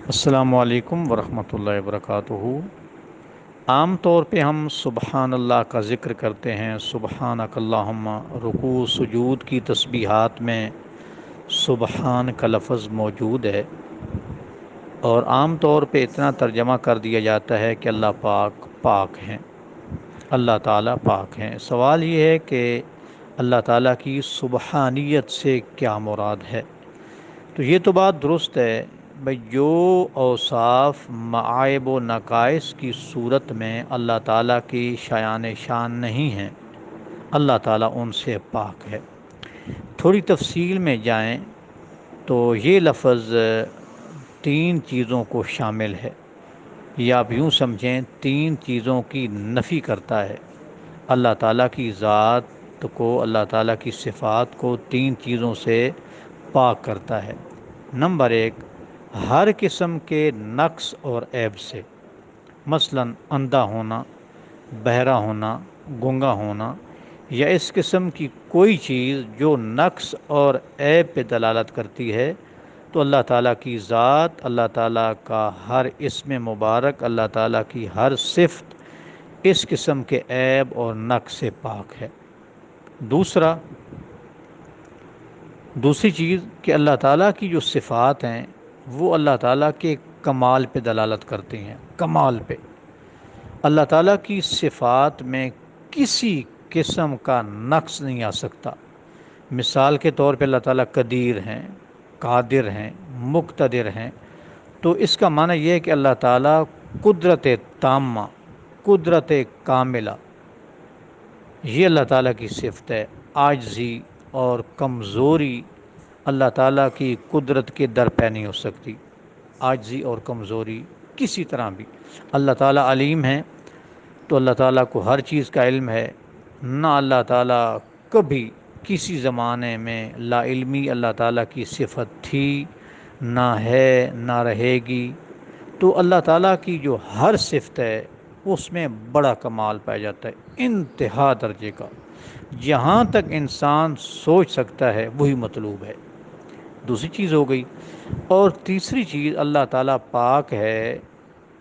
السلام علیکم ورحمۃ اللہ وبرکاتہ۔ عام طور پہ ہم سبحان اللہ کا ذکر کرتے ہیں، سبحانک اللہم۔ رکوع سجود کی تسبیحات میں سبحان کا لفظ موجود ہے، اور عام طور پہ اتنا ترجمہ کر دیا جاتا ہے کہ اللہ پاک پاک ہیں، اللہ تعالیٰ پاک ہیں۔ سوال یہ ہے کہ اللہ تعالیٰ کی سبحانیت سے کیا مراد ہے؟ تو یہ تو بات درست ہے بھئی، جو اوصاف معائب و نقائص کی صورت میں اللہ تعالیٰ کی شان نہیں ہیں، اللہ تعالیٰ ان سے پاک ہے۔ تھوڑی تفصیل میں جائیں تو یہ لفظ تین چیزوں کو شامل ہے، یا آپ یوں سمجھیں تین چیزوں کی نفی کرتا ہے۔ اللہ تعالیٰ کی ذات کو، اللہ تعالیٰ کی صفات کو تین چیزوں سے پاک کرتا ہے۔ نمبر ایک، ہر قسم کے نقص اور عیب سے، مثلا اندھا ہونا، بہرا ہونا، گنگا ہونا، یا اس قسم کی کوئی چیز جو نقص اور عیب پہ دلالت کرتی ہے، تو اللہ تعالیٰ کی ذات، اللہ تعالیٰ کا ہر اسم مبارک، اللہ تعالیٰ کی ہر صفت اس قسم کے عیب اور نقص سے پاک ہے۔ دوسری چیز کہ اللہ تعالیٰ کی جو صفات ہیں وہ اللہ تعالیٰ کے کمال پہ دلالت کرتی ہیں، کمال پہ۔ اللہ تعالیٰ کی صفات میں کسی قسم کا نقص نہیں آ سکتا۔ مثال کے طور پہ اللہ تعالیٰ قدیر ہیں، قادر ہیں، مقتدر ہیں، تو اس کا معنی یہ ہے کہ اللہ تعالیٰ قدرت تامہ، قدرت کاملہ، یہ اللہ تعالیٰ کی صفت ہے۔ عاجزی اور کمزوری اللہ تعالیٰ کی قدرت کے در پہ نہیں ہو سکتی، عاجزی اور کمزوری کسی طرح بھی۔ اللہ تعالیٰ علیم ہیں، تو اللہ تعالیٰ کو ہر چیز کا علم ہے، نہ اللہ تعالیٰ کبھی کسی زمانے میں لا علمی اللہ تعالیٰ کی صفت تھی، نہ ہے، نہ رہے گی۔ تو اللہ تعالیٰ کی جو ہر صفت ہے اس میں بڑا کمال پایا جاتا ہے، انتہا درجے کا، جہاں تک انسان سوچ سکتا ہے وہی مطلوب ہے۔ دوسری چیز ہو گئی۔ اور تیسری چیز، اللہ تعالیٰ پاک ہے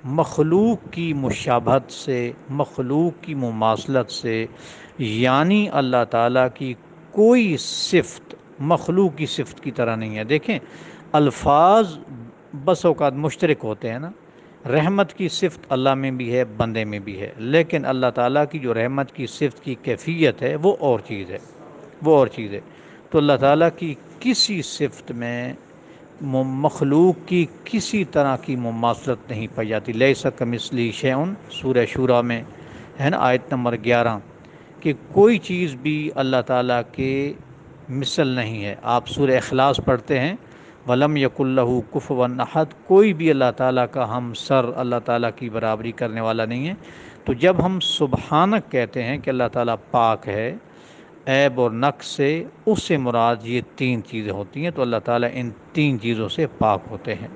مخلوق کی مشابہت سے، مخلوق کی مماثلت سے، یعنی اللہ تعالیٰ کی کوئی صفت مخلوق کی صفت کی طرح نہیں ہے۔ دیکھیں، الفاظ بس اوقات مشترک ہوتے ہیں نا، رحمت کی صفت اللہ میں بھی ہے، بندے میں بھی ہے، لیکن اللہ تعالیٰ کی جو رحمت کی صفت کی کیفیت ہے وہ اور چیز ہے، وہ اور چیز ہے۔ تو اللہ تعالیٰ کی کسی صفت میں مخلوق کی کسی طرح کی مماثلت نہیں پائی جاتی۔ لیس کمثلہ شیء، سورہ شورى میں ہے نا، آیت نمبر 11، کہ کوئی چیز بھی اللہ تعالیٰ کے مثل نہیں ہے۔ آپ سورہ اخلاص پڑھتے ہیں، وَلَمْ يَكُنْ لَهُ كُفُوًا أَحَدٌ، کوئی بھی اللہ تعالیٰ کا ہم سر، اللہ تعالیٰ کی برابری کرنے والا نہیں ہے۔ تو جب ہم سبحانک کہتے ہیں کہ اللہ تعالیٰ پاک ہے عیب اور نقص سے، اس سے مراد یہ تین چیزیں ہوتی ہیں، تو اللہ تعالیٰ ان تین چیزوں سے پاک ہوتے ہیں۔